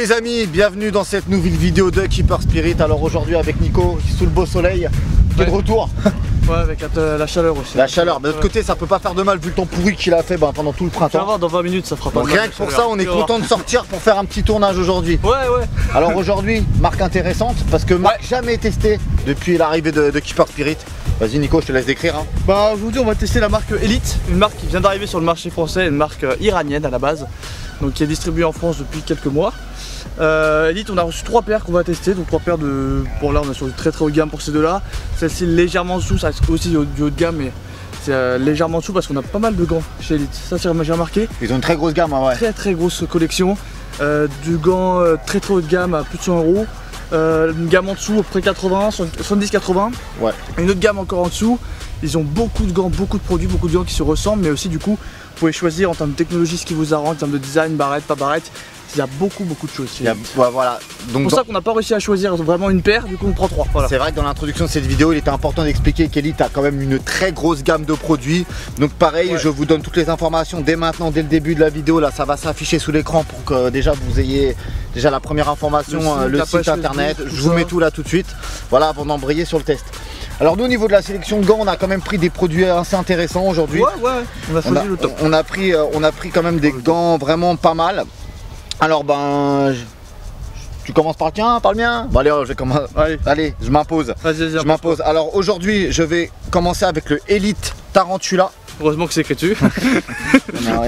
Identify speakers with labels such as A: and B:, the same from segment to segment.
A: les amis, bienvenue dans cette nouvelle vidéo de Keeper Spirit. Alors aujourd'hui avec Nico, sous le beau soleil, qui est de retour.
B: Ouais, avec la chaleur aussi.
A: La chaleur, mais de l'autre côté ça peut pas faire de mal vu le temps pourri qu'il a fait pendant tout le printemps.
B: Tu vas voir, dans 20 minutes ça fera pas de mal.
A: Rien que pour ça on est content de sortir pour faire un petit tournage aujourd'hui.
B: Ouais, ouais.
A: Alors aujourd'hui, marque intéressante parce que marque jamais testée depuis l'arrivée de Keeper Spirit. Vas-y Nico, je te laisse décrire. Hein.
B: Bah aujourd'hui on va tester la marque Elite, une marque qui vient d'arriver sur le marché français, une marque iranienne à la base, donc qui est distribuée en France depuis quelques mois. Elite, on a reçu 3 paires qu'on va tester, donc 3 paires de... Bon là on est sur du très haut de gamme pour ces deux là. Celle-ci légèrement en dessous, ça reste aussi du haut de gamme, mais c'est légèrement en dessous parce qu'on a pas mal de gants chez Elite. Ça j'ai remarqué. Ils
A: ont une très grosse gamme, hein, ouais.
B: Très grosse collection, du gant très haut de gamme à plus de 100 €. Une gamme en dessous, à peu près 80, 70-80.
A: Ouais.
B: Une autre gamme encore en dessous. Ils ont beaucoup de gants, beaucoup de produits, beaucoup de gants qui se ressemblent, mais aussi du coup, vous pouvez choisir en termes de technologie ce qui vous arrange, en termes de design, barrette, pas barrette. Il y a beaucoup de choses.
A: Ouais, voilà.
B: C'est pour ça qu'on n'a pas réussi à choisir vraiment une paire, du coup on prend 3. Voilà.
A: C'est vrai que dans l'introduction de cette vidéo, il était important d'expliquer qu'Elite a quand même une très grosse gamme de produits. Donc pareil, je vous donne toutes les informations dès maintenant, dès le début de la vidéo. Là, ça va s'afficher sous l'écran pour que déjà vous ayez déjà la première information, le site internet. Je vous mets tout là tout de suite. Voilà, avant d'embrayer sur le test. Alors nous au niveau de la sélection de gants, on a quand même pris des produits assez intéressants aujourd'hui.
B: Ouais, on a choisi le top.
A: On a pris quand même des gants vraiment pas mal. Alors tu commences par le tien, par le mien. Bon allez, je commence. Allez, je m'impose. Je m'impose. Alors aujourd'hui, je vais commencer avec le Elite Tarantula.
B: Heureusement que c'est écrit dessus.
A: Non,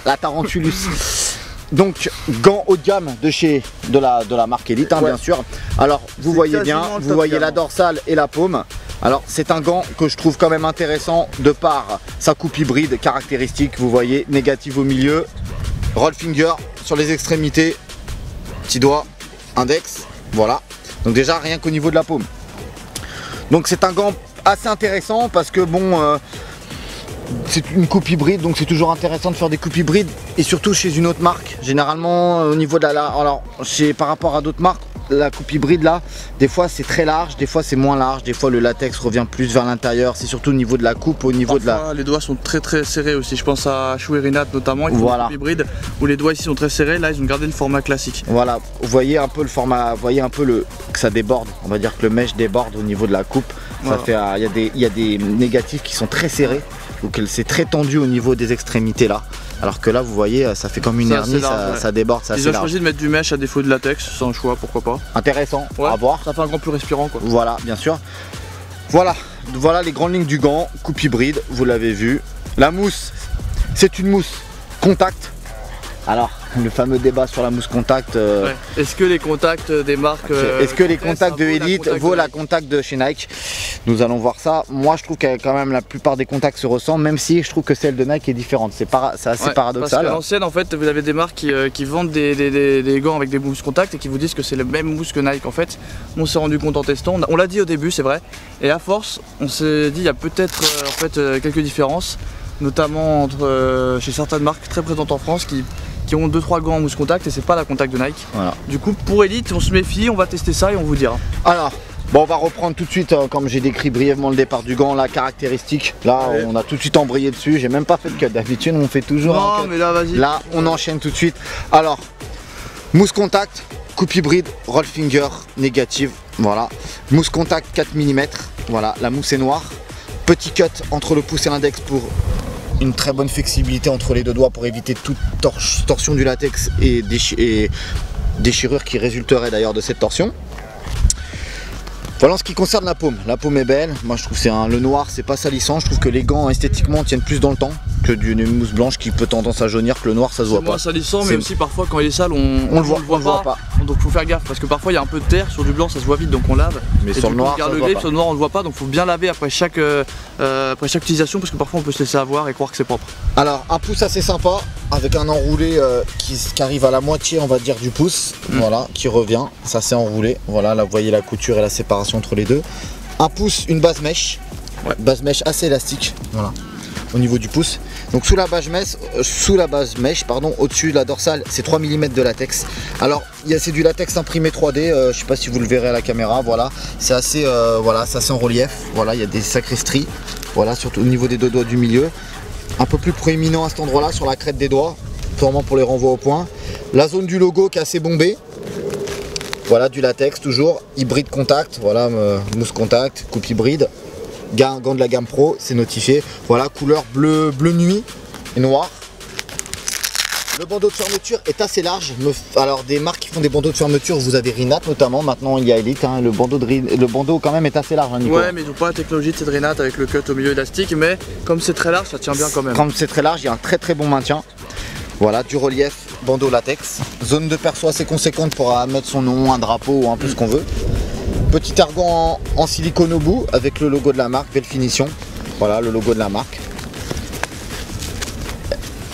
A: la Tarantulus. Donc gants haut de gamme de la marque Elite, hein, bien sûr. Alors vous voyez bien, vous voyez la dorsale et la paume. Alors c'est un gant que je trouve quand même intéressant de par sa coupe hybride caractéristique. Vous voyez, négative au milieu, roll finger sur les extrémités, petit doigt, index, voilà. Donc déjà rien qu'au niveau de la paume. Donc c'est un gant assez intéressant parce que bon, c'est une coupe hybride, donc c'est toujours intéressant de faire des coupes hybrides et surtout chez une autre marque. Généralement au niveau de alors par rapport à d'autres marques, la coupe hybride là, des fois c'est très large, des fois c'est moins large, des fois le latex revient plus vers l'intérieur. C'est surtout au niveau de la coupe, au niveau
B: les doigts sont très serrés aussi. Je pense à Chou et Rinat notamment, ils font une coupe hybride où les doigts ici sont très serrés. Là ils ont gardé le format classique.
A: Voilà, vous voyez un peu le format, vous voyez un peu que ça déborde. On va dire que le mesh déborde au niveau de la coupe. Ça fait, il y a des négatifs qui sont très serrés, donc c'est très tendu au niveau des extrémités là. Alors que là vous voyez ça fait comme une hernie, ça déborde, ça.
B: Ils ont choisi de mettre du mesh à défaut de latex, c'est un choix, pourquoi pas.
A: Intéressant à voir.
B: Ça fait un gant plus respirant quoi.
A: Voilà, bien sûr. Voilà les grandes lignes du gant, coupe hybride, vous l'avez vu. La mousse, c'est une mousse contact. Alors, le fameux débat sur la mousse contact.
B: Est-ce que les contacts des marques...
A: Est-ce que les contacts de Elite vaut la contact de chez Nike? Nous allons voir ça. Moi, je trouve que quand même la plupart des contacts se ressemblent, même si je trouve que celle de Nike est différente. C'est assez paradoxal.
B: Parce qu'à l'ancienne, en fait, vous avez des marques qui vendent des gants avec des mousses contact et qui vous disent que c'est le même mousse que Nike. En fait, on s'est rendu compte en testant. On l'a dit au début, c'est vrai. Et à force, on s'est dit il y a peut-être quelques différences, notamment chez certaines marques très présentes en France qui ont 2-3 gants en mousse contact et c'est pas la contact de Nike. Voilà. Du coup pour Elite on se méfie, on va tester ça et on vous dira.
A: Alors bon, on va reprendre tout de suite comme j'ai décrit brièvement le départ du gant, la caractéristique. Là on a tout de suite embrayé dessus, j'ai même pas fait de cut. D'habitude on fait toujours un cut.
B: Mais là vas-y.
A: Là on enchaîne tout de suite. Alors mousse contact, coupe hybride, roll finger négative, voilà. Mousse contact 4 mm, voilà, la mousse est noire. Petit cut entre le pouce et l'index pour une très bonne flexibilité entre les deux doigts pour éviter toute torsion du latex et déchirure qui résulterait d'ailleurs de cette torsion. Voilà en ce qui concerne la paume. La paume est belle, moi je trouve que le noir c'est pas salissant, je trouve que les gants esthétiquement tiennent plus dans le temps que d'une mousse blanche qui peut tendance à jaunir, que le noir ça se voit pas.
B: C'est moins salissant mais aussi parfois quand il est sale on le voit pas. Donc faut faire gaffe parce que parfois il y a un peu de terre sur du blanc, ça se voit vite donc on lave.
A: Mais sur le noir
B: on le grip, sur le noir on le voit pas donc faut bien laver après chaque utilisation parce que parfois on peut se laisser avoir et croire que c'est propre.
A: Alors un pouce assez sympa avec un enroulé qui arrive à la moitié on va dire du pouce, voilà, qui revient, ça c'est enroulé, voilà là vous voyez la couture et la séparation entre les deux. Un pouce, une base mèche, base mèche assez élastique, voilà, au niveau du pouce. Donc sous la base mèche, au-dessus de la dorsale, c'est 3 mm de latex. Alors c'est du latex imprimé 3D, je sais pas si vous le verrez à la caméra, voilà, c'est assez, en relief, voilà, il y a des sacrées stries, voilà, surtout au niveau des deux doigts du milieu, un peu plus proéminent à cet endroit-là sur la crête des doigts, sûrement pour les renvois au point. La zone du logo qui est assez bombée. Voilà, du latex toujours, hybride contact, voilà, mousse contact, coupe hybride. Gants de la gamme pro, c'est notifié. Voilà, couleur bleu nuit et noir. Le bandeau de fermeture est assez large. Alors des marques qui font des bandeaux de fermeture, vous avez Rinat notamment, maintenant il y a Elite, hein. Le bandeau quand même est assez large, hein, Nico.
B: Ouais, mais ils n'ont pas la technologie de cette Rinat avec le cut au milieu élastique, mais comme c'est très large, ça tient bien quand même.
A: Comme c'est très large, il y a un très bon maintien. Voilà, du relief, bandeau latex. Zone de perso assez conséquente pour mettre son nom, un drapeau ou un peu ce qu'on veut. Petit ergot en silicone au bout avec le logo de la marque, belle finition. Voilà, le logo de la marque.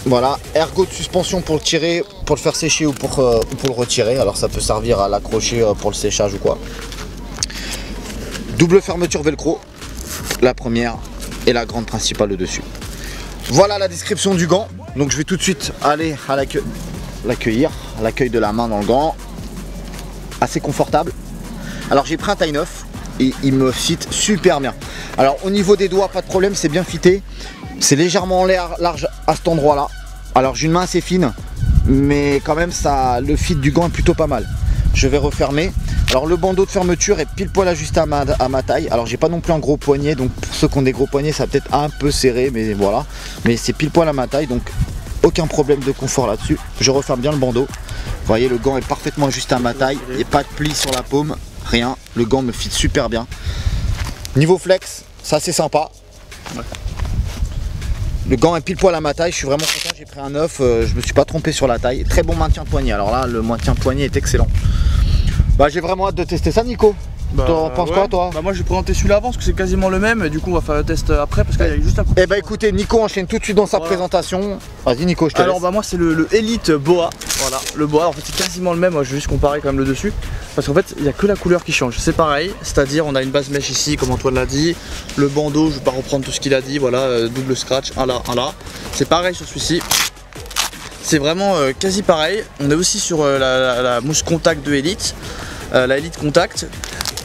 A: Voilà, ergot de suspension pour le tirer, pour le faire sécher ou pour le retirer. Alors ça peut servir à l'accrocher pour le séchage ou quoi. Double fermeture velcro, la première et la grande principale au-dessus. Voilà la description du gant. Donc je vais tout de suite aller à l'accueil de la main dans le gant. Assez confortable. Alors j'ai pris un taille 9 et il me fit super bien. Alors au niveau des doigts, pas de problème, c'est bien fité. C'est légèrement large à cet endroit là. Alors j'ai une main assez fine, mais quand même ça, le fit du gant est plutôt pas mal. Je vais refermer. Alors le bandeau de fermeture est pile poil ajusté à ma taille. Alors j'ai pas non plus un gros poignet, donc pour ceux qui ont des gros poignets ça va peut-être un peu serré, mais voilà. Mais c'est pile poil à ma taille, donc aucun problème de confort là-dessus. Je referme bien le bandeau. Vous voyez, le gant est parfaitement ajusté à ma taille. Il n'y a pas de pli sur la paume, rien. Le gant me fit super bien. Niveau flex, ça c'est sympa. Ouais. Le gant est pile poil à ma taille, je suis vraiment content, j'ai pris un 9, je me suis pas trompé sur la taille. Très bon maintien poignet, alors là le maintien poignet est excellent. Bah j'ai vraiment hâte de tester ça, Nico. T'en penses quoi toi?
B: Bah moi je vais présenter celui-là avant parce que c'est quasiment le même et du coup on va faire le test après parce qu'il y a juste un coup.
A: Eh bah écoutez, Nico enchaîne tout de suite dans sa présentation. Vas-y Nico, je te laisse.
B: Alors bah moi c'est le Elite Boa. Voilà, le Boa en fait c'est quasiment le même, moi je vais juste comparer quand même le dessus. Parce qu'en fait il n'y a que la couleur qui change, c'est pareil, c'est-à-dire on a une base mèche ici comme Antoine l'a dit. Le bandeau, je vais pas reprendre tout ce qu'il a dit, voilà, double scratch, un là, un là. C'est pareil sur celui-ci. C'est vraiment quasi pareil. On est aussi sur la mousse contact de Elite, la Elite Contact.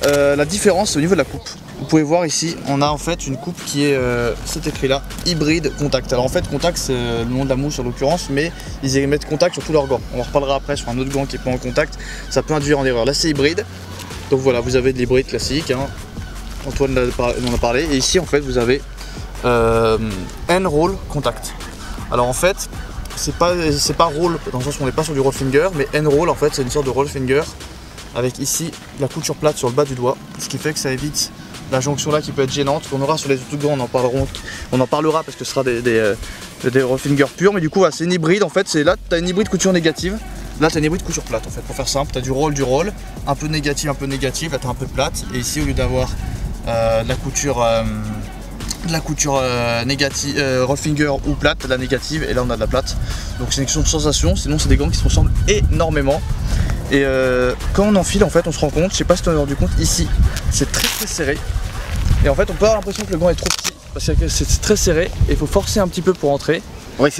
B: La différence c'est au niveau de la coupe. Vous pouvez voir ici, on a en fait une coupe qui est, c'est écrit là, hybride contact. Alors en fait contact c'est le nom de la mousse en l'occurrence, mais ils y mettent contact sur tous leurs gants. On en reparlera après sur un autre gant qui est pas en contact, ça peut induire en erreur. Là c'est hybride, donc voilà, vous avez de l'hybride classique, hein. Antoine en a parlé, et ici en fait vous avez N-Roll Contact. Alors en fait, c'est pas roll, dans le sens où on n'est pas sur du roll finger, mais N-Roll en fait c'est une sorte de roll finger, avec ici la couture plate sur le bas du doigt, ce qui fait que ça évite la jonction là qui peut être gênante. On aura sur les autres gants, on en parlera parce que ce sera des roll fingers purs, mais du coup voilà, c'est une hybride en fait. C'est là tu as une hybride couture négative, là tu as une hybride couture plate en fait, pour faire simple. Tu as du roll, un peu négatif, là tu as un peu plate, et ici au lieu d'avoir de la couture négative, roll finger ou plate, t'as de la négative, et là on a de la plate. Donc c'est une question de sensation, sinon c'est des gants qui se ressemblent énormément. Et quand on enfile en fait on se rend compte, je sais pas si tu en as rendu compte, ici c'est très serré. Et en fait on peut avoir l'impression que le gant est trop petit parce que c'est très serré et il faut forcer un petit peu pour entrer.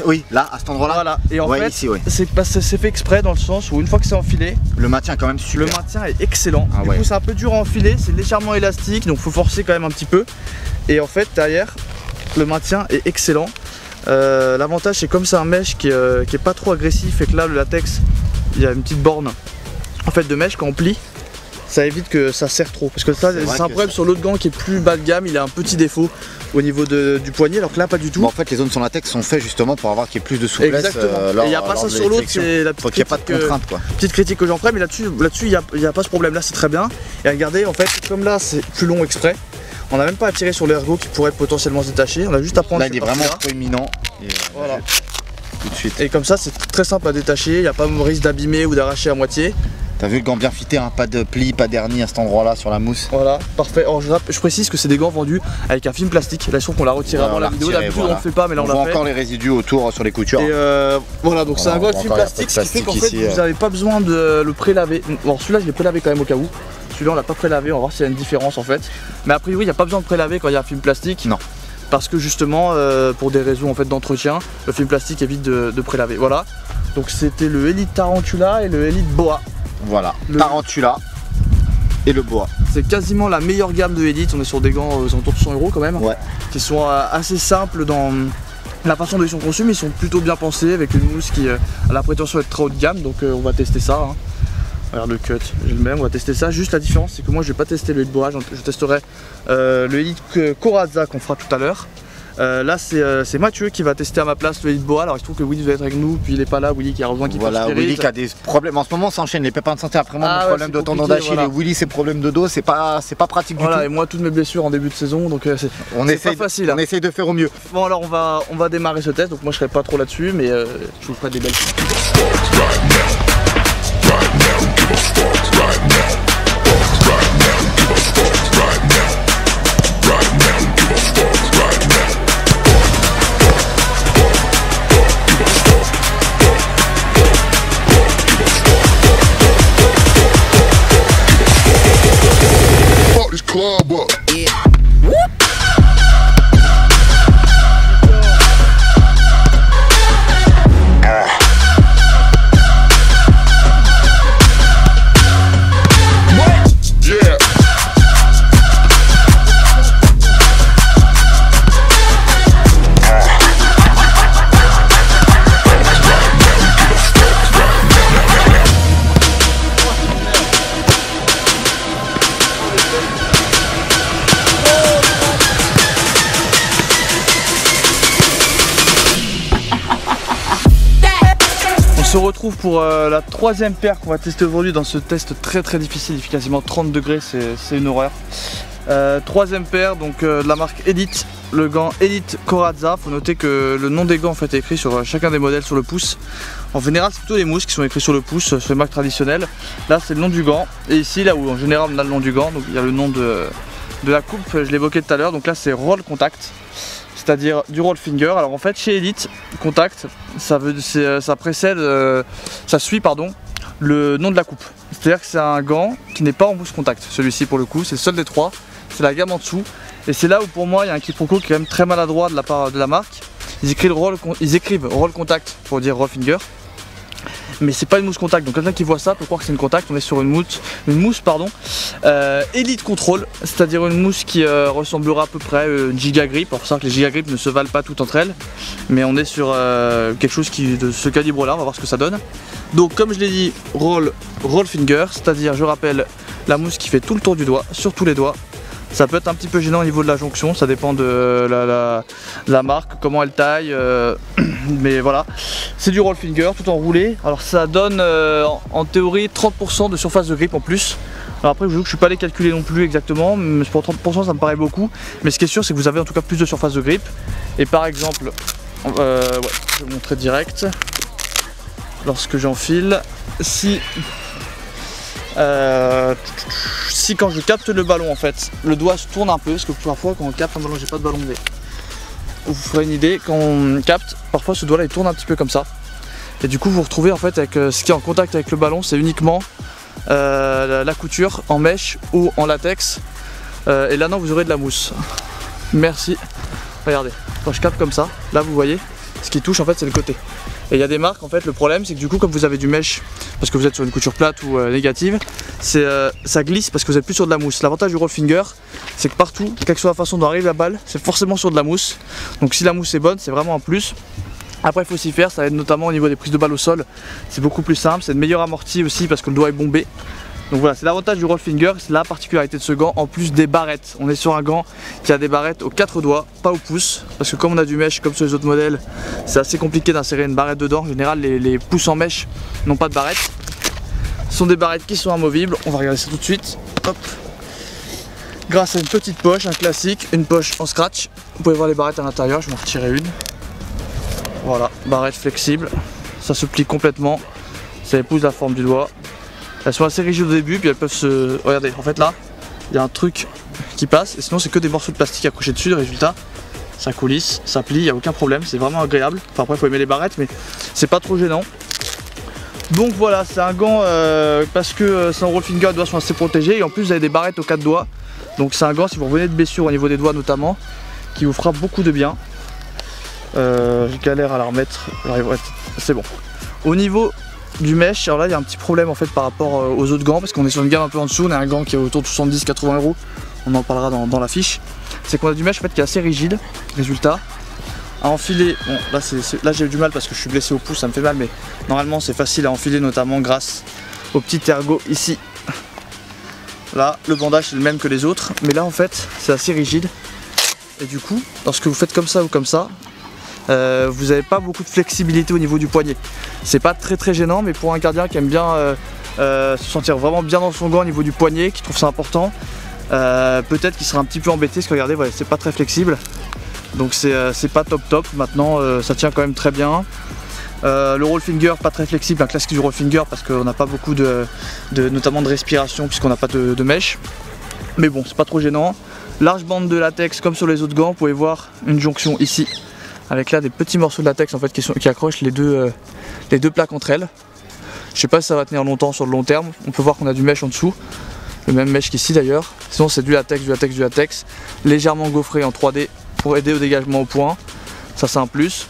A: Oui, là à cet endroit là.
B: Voilà. Et en fait
A: ici,
B: c'est fait exprès dans le sens où une fois que c'est enfilé,
A: le maintien est quand même super.
B: Le maintien est excellent. Du coup c'est un peu dur à enfiler, c'est légèrement élastique, donc il faut forcer quand même un petit peu. Et en fait derrière le maintien est excellent. L'avantage c'est comme c'est un mèche qui est pas trop agressif et que là le latex il y a une petite borne en fait de mèche, quand on plie ça évite que ça serre trop, parce que ça c'est un problème sur l'autre gant qui est plus bas de gamme, il a un petit défaut au niveau du poignet, alors que là pas du tout.
A: Bon, en fait les zones sur latex sont faites justement pour avoir qu'il y ait plus de souplesse.
B: Exactement. Et il n'y a pas ça sur l'autre, c'est la
A: petite
B: critique que j'en ferai, mais là-dessus il n'y a pas ce problème là, c'est très bien. Et regardez en fait comme là c'est plus long exprès, on n'a même pas à tirer sur l'ergot qui pourrait potentiellement se détacher, on a juste à prendre.
A: Là il est vraiment proéminent.
B: Voilà.
A: Tout de suite.
B: Et comme ça c'est très simple à détacher, il n'y a pas de risque d'abîmer ou d'arracher à moitié.
A: T'as vu le gant bien fité, hein, pas de pli, pas d'hernie à cet endroit là sur la mousse.
B: Voilà, parfait. Alors je précise que c'est des gants vendus avec un film plastique. Là je trouve qu'on l'a retiré avant la vidéo, d'habitude on le fait pas, mais là on l'a fait.
A: On voit encore les résidus autour sur les coutures.
B: Et voilà, donc c'est un gant de film plastique, ce qui fait qu'en fait vous n'avez pas besoin de le prélaver. Bon, celui-là je l'ai prélavé quand même au cas où. Celui-là on l'a pas prélavé, on va voir s'il y a une différence en fait. Mais a priori il n'y a pas besoin de prélaver quand il y a un film plastique.
A: Non.
B: Parce que justement pour des raisons en fait d'entretien, le film plastique évite de prélaver. Voilà. Donc c'était le Elite Tarantula et le Elite Boa.
A: Voilà, Tarantula et le Boa.
B: C'est quasiment la meilleure gamme de Elite, on est sur des gants aux alentours de 100 € quand même.
A: Ouais.
B: Qui sont assez simples dans la façon dont ils sont conçus, mais ils sont plutôt bien pensés avec une mousse qui a la prétention d'être très haut de gamme, donc on va tester ça. Hein. Regarde le cut, j'ai le même, on va tester ça. Juste la différence, c'est que moi je vais pas tester le Elite Boa, je testerai le Elite Corazza qu'on fera tout à l'heure. Là c'est Mathieu qui va tester à ma place le Elite Boa. Alors il se trouve que Willy devait être avec nous, puis il est pas là. Willy qui a besoin qu'il fasse spirit.
A: Willy qui a des problèmes en ce moment, s'enchaîne les pépins de santé après moi, mon problème de tendon d'Achille et Willy ses problèmes de dos, c'est pas pratique du tout.
B: Et moi toutes mes blessures en début de saison, donc c'est pas facile.
A: On essaye de faire au mieux.
B: Bon alors on va démarrer ce test, donc moi je serai pas trop là-dessus, mais je vous ferai des belles choses.
C: Club up. Yeah.
B: On se retrouve pour la troisième paire qu'on va tester aujourd'hui dans ce test très difficile, il fait quasiment 30 degrés, c'est une horreur. Troisième paire donc de la marque Elite, le gant Elite Corazza. Faut noter que le nom des gants en fait est écrit sur chacun des modèles sur le pouce. En général c'est plutôt les mousses qui sont écrits sur le pouce, sur les marques traditionnelles. Là c'est le nom du gant, et ici là où en général on a le nom du gant, donc il y a le nom de la coupe, je l'évoquais tout à l'heure, donc là c'est Roll Contact. C'est-à-dire du roll finger. Alors en fait chez Elite Contact, ça précède, ça suit pardon, le nom de la coupe. C'est-à-dire que c'est un gant qui n'est pas en mousse contact. Celui-ci pour le coup, c'est le seul des trois, c'est la gamme en dessous. Et c'est là où pour moi il y a un quiproquo qui est quand même très maladroit de la part de la marque. Ils écrivent roll contact pour dire roll finger, mais c'est pas une mousse contact, donc quelqu'un qui voit ça peut croire que c'est une contact. On est sur une mousse Elite Control, c'est-à-dire une mousse qui ressemblera à peu près à une Giga Grip. Alors faut savoir que les Giga Grip ne se valent pas toutes entre elles, mais on est sur quelque chose de ce calibre là, on va voir ce que ça donne. Donc comme je l'ai dit, roll finger, c'est-à-dire je rappelle la mousse qui fait tout le tour du doigt, sur tous les doigts. Ça peut être un petit peu gênant au niveau de la jonction, ça dépend de la marque, comment elle taille, mais voilà. C'est du roll finger tout enroulé. Alors ça donne en théorie 30% de surface de grip en plus. Alors après je ne suis pas allé calculer non plus exactement, mais pour 30% ça me paraît beaucoup. Mais ce qui est sûr c'est que vous avez en tout cas plus de surface de grip. Et par exemple, je vais vous montrer direct, lorsque j'enfile, si quand je capte le ballon en fait, le doigt se tourne un peu, parce que parfois quand on capte un ballon, j'ai pas de ballon D. Vous ferez une idée, quand on capte, parfois ce doigt là il tourne un petit peu comme ça. Et du coup vous vous retrouvez en fait avec ce qui est en contact avec le ballon, c'est uniquement la couture en mèche ou en latex. Et là non, vous aurez de la mousse. Merci. Regardez, quand je capte comme ça, là vous voyez, ce qui touche en fait c'est le côté. Et il y a des marques en fait, le problème c'est que du coup comme vous avez du mèche, parce que vous êtes sur une couture plate ou négative, ça glisse parce que vous êtes plus sur de la mousse. L'avantage du roll finger, c'est que partout, quelle que soit la façon dont arrive la balle, c'est forcément sur de la mousse. Donc si la mousse est bonne, c'est vraiment un plus. Après il faut s'y faire, ça aide notamment au niveau des prises de balle au sol, c'est beaucoup plus simple, c'est de meilleur amorti aussi parce que le doigt est bombé. Donc voilà, c'est l'avantage du roll finger, c'est la particularité de ce gant, en plus des barrettes. On est sur un gant qui a des barrettes aux 4 doigts, pas au pouce, parce que comme on a du mèche comme sur les autres modèles, c'est assez compliqué d'insérer une barrette dedans. En général, les pouces en mèche n'ont pas de barrette. Ce sont des barrettes qui sont amovibles, on va regarder ça tout de suite. Hop. Grâce à une petite poche, un classique, une poche en scratch. Vous pouvez voir les barrettes à l'intérieur, je vais en retirer une. Voilà, barrette flexible, ça se plie complètement, ça épouse la forme du doigt. Elles sont assez rigides au début, puis elles peuvent se... Regardez, en fait là, il y a un truc qui passe, et sinon c'est que des morceaux de plastique accrochés dessus. Le résultat, ça coulisse, ça plie, il n'y a aucun problème, c'est vraiment agréable. Enfin après, il faut aimer les barrettes, mais c'est pas trop gênant. Donc voilà, c'est un gant parce que c'est un roll finger, les doigts sont assez protégés, et en plus vous avez des barrettes aux 4 doigts. Donc c'est un gant, si vous revenez de blessure au niveau des doigts notamment, qui vous fera beaucoup de bien. Je galère à la remettre, c'est bon. Au niveau du mèche, alors là il y a un petit problème en fait par rapport aux autres gants, parce qu'on est sur une gamme un peu en dessous, on a un gant qui est autour de 70-80 €, on en parlera dans la fiche. C'est qu'on a du mèche en fait qui est assez rigide, résultat, à enfiler. Bon, là j'ai eu du mal parce que je suis blessé au pouce, ça me fait mal, mais normalement c'est facile à enfiler, notamment grâce au petit ergot ici. Là, le bandage c'est le même que les autres, mais là en fait c'est assez rigide. Et du coup, lorsque vous faites comme ça ou comme ça, vous n'avez pas beaucoup de flexibilité au niveau du poignet. C'est pas très gênant, mais pour un gardien qui aime bien se sentir vraiment bien dans son gant au niveau du poignet, qui trouve ça important, peut-être qu'il sera un petit peu embêté parce que regardez, voilà, c'est pas très flexible. Donc c'est pas top. Maintenant ça tient quand même très bien. Le roll finger pas très flexible, un classique du roll finger parce qu'on n'a pas beaucoup notamment de respiration puisqu'on n'a pas de mèche. Mais bon, c'est pas trop gênant. Large bande de latex comme sur les autres gants, vous pouvez voir une jonction ici avec là des petits morceaux de latex en fait qui accrochent les deux plaques entre elles. Je sais pas si ça va tenir longtemps sur le long terme. On peut voir qu'on a du mèche en dessous, le même mèche qu'ici d'ailleurs. Sinon c'est du latex, légèrement gaufré en 3D pour aider au dégagement au point. Ça c'est un plus.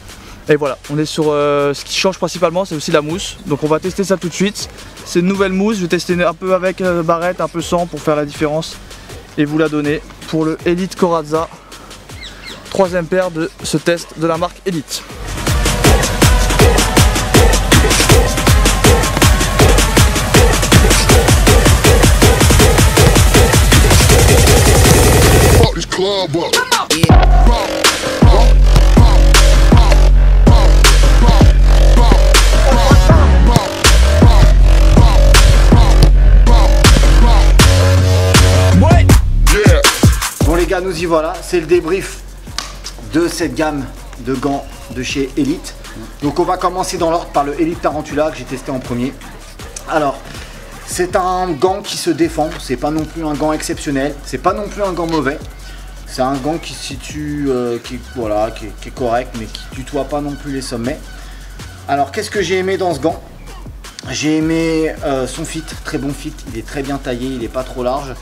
B: Et voilà, on est sur ce qui change principalement, c'est aussi la mousse. Donc on va tester ça tout de suite. C'est une nouvelle mousse, je vais tester un peu avec barrette, un peu sans pour faire la différence et vous la donner pour le Elite Corazza, troisième paire de ce test de la marque Elite.
A: Bon les gars, nous y voilà, c'est le débrief de cette gamme de gants de chez Elite. Donc on va commencer dans l'ordre par le Elite Tarantula que j'ai testé en premier. Alors, c'est un gant qui se défend, c'est pas non plus un gant exceptionnel, c'est pas non plus un gant mauvais. C'est un gant qui se situe, qui est correct, mais qui tutoie pas non plus les sommets. Alors qu'est-ce que j'ai aimé dans ce gant? J'ai aimé son fit, très bon fit, il est très bien taillé, il est pas trop large.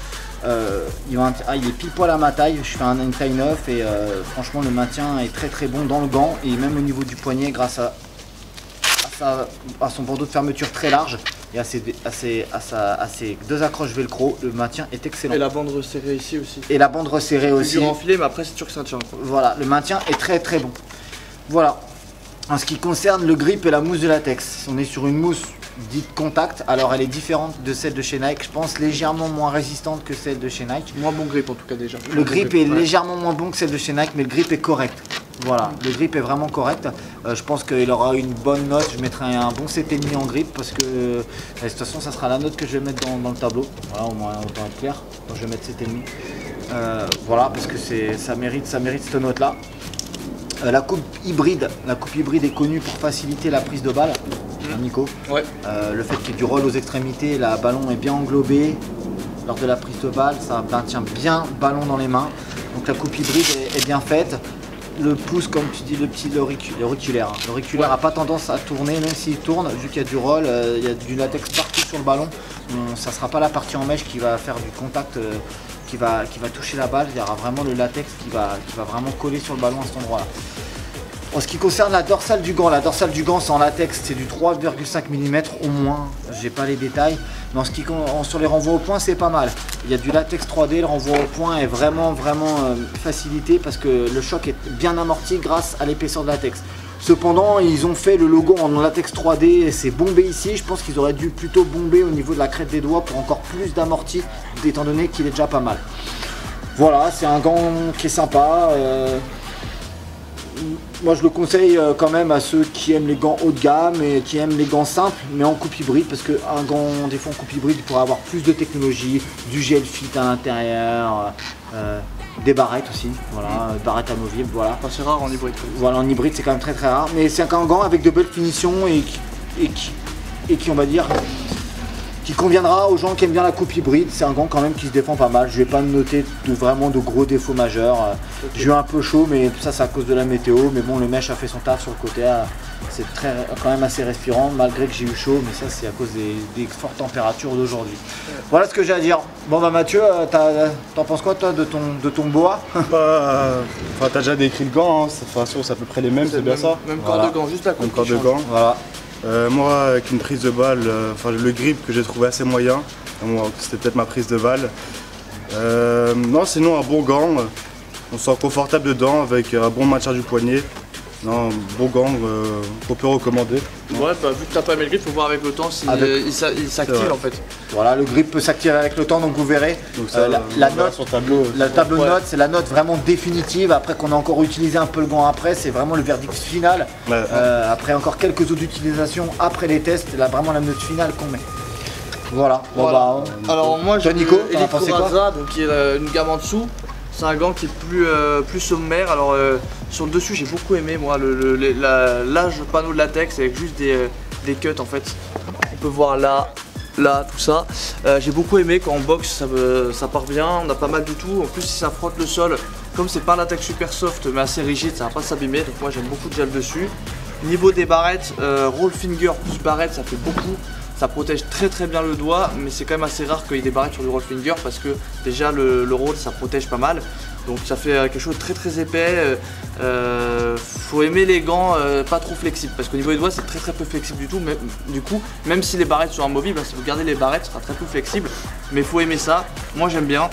A: Il est pile poil à ma taille, je fais une taille 9 et franchement le maintien est très bon dans le gant et même au niveau du poignet grâce à son bandeau de fermeture très large et à ses deux accroches velcro, le maintien est excellent.
B: Et la bande resserrée ici aussi.
A: Et la bande resserrée aussi.
B: C'est dur à enfiler mais après c'est sûr que ça tient.
A: Voilà, le maintien est très bon. Voilà. En ce qui concerne le grip et la mousse de latex, on est sur une mousse dite contact, alors elle est différente de celle de chez Nike, je pense légèrement moins résistante que celle de chez Nike.
B: Moins bon grip en tout cas déjà.
A: Le grip est légèrement moins bon que celle de chez Nike, mais le grip est correct. Voilà, le grip est vraiment correct. Je pense qu'il aura une bonne note, je mettrai un bon 7,5 en grip parce que de toute façon ça sera la note que je vais mettre dans le tableau. Voilà, au moins autant être clair, donc je vais mettre 7,5. Voilà, parce que ça mérite cette note là. La coupe hybride est connue pour faciliter la prise de balle. Nico.
B: Ouais.
A: Le fait qu'il y ait du roll aux extrémités, le ballon est bien englobé lors de la prise de balle, ça maintient bien le ballon dans les mains. Donc la coupe hybride est bien faite. Le pouce, comme tu dis, l'auriculaire. L'auriculaire n'a pas tendance à tourner, même s'il tourne, vu qu'il y a du roll, il y a du latex partout sur le ballon. Ça ne sera pas la partie en mèche qui va faire du contact, qui va toucher la balle. Il y aura vraiment le latex qui va vraiment coller sur le ballon à cet endroit-là. En ce qui concerne la dorsale du gant c'est en latex, c'est du 3,5 mm au moins, j'ai pas les détails, mais sur les renvois au point c'est pas mal. Il y a du latex 3D, le renvoi au point est vraiment facilité parce que le choc est bien amorti grâce à l'épaisseur de latex. Cependant, ils ont fait le logo en latex 3D et c'est bombé ici, je pense qu'ils auraient dû plutôt bomber au niveau de la crête des doigts pour encore plus d'amorti, étant donné qu'il est déjà pas mal. Voilà, c'est un gant qui est sympa. Moi je le conseille quand même à ceux qui aiment les gants haut de gamme et qui aiment les gants simples mais en coupe hybride, parce qu'un gant des fois en coupe hybride il pourrait avoir plus de technologie, du gel fit à l'intérieur, des barrettes aussi, voilà, barrettes amovibles, voilà.
B: Enfin, c'est rare en hybride.
A: Voilà, en hybride c'est quand même très rare, mais c'est un gant avec de belles finitions et qui on va dire qui conviendra aux gens qui aiment bien la coupe hybride. C'est un gant quand même qui se défend pas mal. Je vais pas noter vraiment de gros défauts majeurs. J'ai eu un peu chaud, mais tout ça c'est à cause de la météo. Mais bon, le mèche a fait son taf sur le côté. C'est quand même assez respirant, malgré que j'ai eu chaud, mais ça c'est à cause des fortes températures d'aujourd'hui. Voilà ce que j'ai à dire. Bon bah Mathieu, t'en penses quoi toi de ton boa?
C: Enfin, t'as déjà décrit le gant, hein. De toute façon c'est à peu près les mêmes, c'est bien ça.
B: Même corps de gant, juste la coupe.
C: Même corps de gant, voilà. Moi, avec une prise de balle, le grip que j'ai trouvé assez moyen, c'était peut-être ma prise de balle. Non, sinon un bon gant, on se sent confortable dedans avec un bon maintien du poignet. Non, beau gant, on peut recommander.
B: Ouais, bah vu que t'as pas aimé le grip, faut voir avec le temps s'il s'active en fait.
A: Voilà, le grip peut s'activer avec le temps, donc vous verrez.
C: Donc ça,
A: la note, le tableau de notes, c'est la note vraiment définitive. Après qu'on a encore utilisé un peu le gant après, c'est vraiment le verdict final.
C: Ouais.
A: Après encore quelques autres utilisations après les tests, là vraiment la note finale qu'on met. Voilà.
B: Voilà. Alors moi j'ai
A: Nico,
B: Elite Corazza, donc qui est une gamme en dessous. C'est un gant qui est plus sommaire. Alors sur le dessus j'ai beaucoup aimé moi l'âge panneau de latex avec juste des cuts en fait. On peut voir là, tout ça. J'ai beaucoup aimé quand on boxe, ça part bien, on a pas mal du tout. En plus si ça frotte le sol, comme c'est pas un latex super soft mais assez rigide, ça va pas s'abîmer. Donc moi j'aime beaucoup de gel dessus. Niveau des barrettes, roll finger plus barrette ça fait beaucoup. Ça protège très bien le doigt, mais c'est quand même assez rare qu'il y ait des barrettes sur du roll finger parce que déjà le roll ça protège pas mal. Donc ça fait quelque chose de très épais. Faut aimer les gants pas trop flexibles parce qu'au niveau des doigts c'est très peu flexible du tout. Mais du coup, même si les barrettes sont amovibles, si vous gardez les barrettes, ce sera très peu flexible. Mais faut aimer ça. Moi j'aime bien.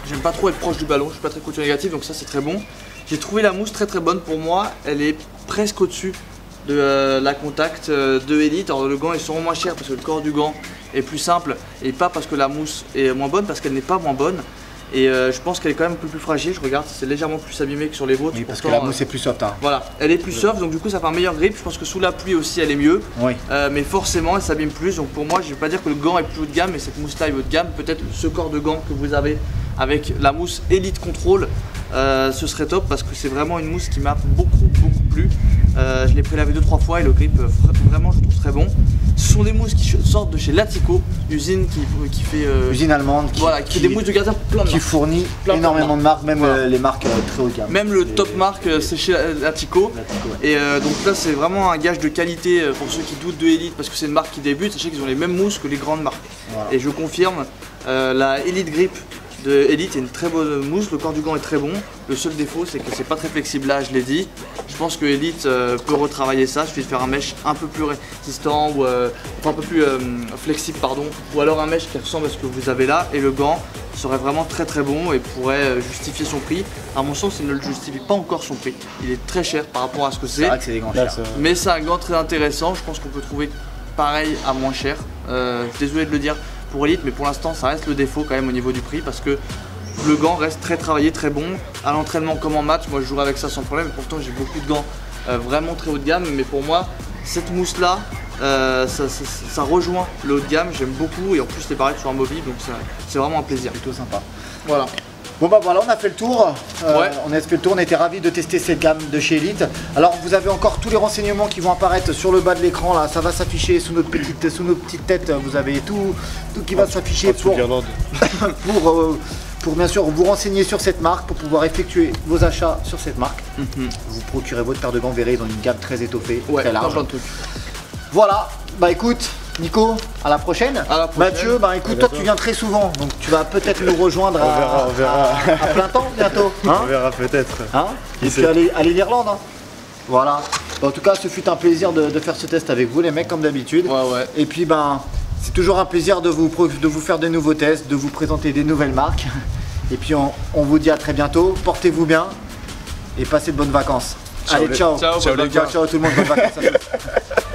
B: J'aime pas trop être proche du ballon, je suis pas très couture négatif, donc ça c'est très bon. J'ai trouvé la mousse très bonne pour moi. Elle est presque au-dessus de la Contact de Elite. Alors le gant est sûrement moins cher parce que le corps du gant est plus simple et pas parce que la mousse est moins bonne, parce qu'elle n'est pas moins bonne. Et je pense qu'elle est quand même un peu plus fragile. Je regarde, c'est légèrement plus abîmé que sur les vôtres.
A: Oui, parce que la mousse est plus soft. Hein.
B: Voilà, elle est plus soft, donc du coup ça fait un meilleur grip. Je pense que sous la pluie aussi elle est mieux.
A: Oui.
B: Mais forcément elle s'abîme plus. Donc pour moi je vais pas dire que le gant est plus haut de gamme, mais cette mousse là est haut de gamme. Peut-être ce corps de gant que vous avez avec la mousse Elite Control, ce serait top parce que c'est vraiment une mousse qui m'a beaucoup plu. Je l'ai prélavé 2-3 fois et le grip vraiment je trouve très bon. Ce sont des mousses qui sortent de chez Latico, usine qui fait
A: usine allemande,
B: qui des mousses de gardien plein de marques.
A: Qui fournit énormément de marques, même les marques très haut de gamme.
B: Même le top marque c'est chez Latico. Et donc là c'est vraiment un gage de qualité pour ceux qui doutent de Elite parce que c'est une marque qui débute. Sachez qu'ils ont les mêmes mousses que les grandes marques. Voilà. Et je confirme, la Elite Grip de Elite est une très bonne mousse, le corps du gant est très bon. Le seul défaut c'est que c'est pas très flexible là, je l'ai dit. Je pense que Elite peut retravailler ça, il suffit de faire un mesh un peu plus résistant ou enfin un peu plus flexible pardon, ou alors un mesh qui ressemble à ce que vous avez là et le gant serait vraiment très bon et pourrait justifier son prix. À mon sens il ne le justifie pas encore son prix, il est très cher par rapport à ce que c'est.
A: C'est vrai que c'est des gants chers.
B: Mais c'est un gant très intéressant, je pense qu'on peut trouver pareil à moins cher. Désolé de le dire pour Elite, mais pour l'instant ça reste le défaut quand même au niveau du prix parce que le gant reste très travaillé, très bon. À l'entraînement comme en match, moi je jouerai avec ça sans problème. Pourtant j'ai beaucoup de gants vraiment très haut de gamme, mais pour moi cette mousse là, ça rejoint le haut de gamme. J'aime beaucoup et en plus les barrettes sont amovibles, donc c'est vraiment un plaisir.
A: Plutôt sympa.
B: Voilà.
A: Bon bah voilà, on a fait le tour. On était ravis de tester cette gamme de chez Elite. Alors vous avez encore tous les renseignements qui vont apparaître sur le bas de l'écran là, ça va s'afficher sous nos petites têtes. Vous avez tout qui va s'afficher pour bien sûr vous renseigner sur cette marque, pour pouvoir effectuer vos achats sur cette marque. Vous procurez votre paire de gants, verrez, ils ont une gamme très étoffée, très large.
B: Plein de trucs.
A: Voilà, bah écoute Nico, à la prochaine. Mathieu, bah écoute, toi tu viens très souvent, donc tu vas peut-être nous rejoindre
C: on verra.
A: À plein temps bientôt. Hein,
C: on verra peut-être.
A: Hein, et puis aller l'Irlande. Hein. Voilà. Bah, en tout cas, ce fut un plaisir de faire ce test avec vous les mecs comme d'habitude.
B: Ouais.
A: Et puis ben, c'est toujours un plaisir de vous faire des nouveaux tests, de vous présenter des nouvelles marques. Et puis on vous dit à très bientôt, portez-vous bien et passez de bonnes vacances. Allez, ciao.
B: Ciao tout le monde,
A: bonnes vacances à tous.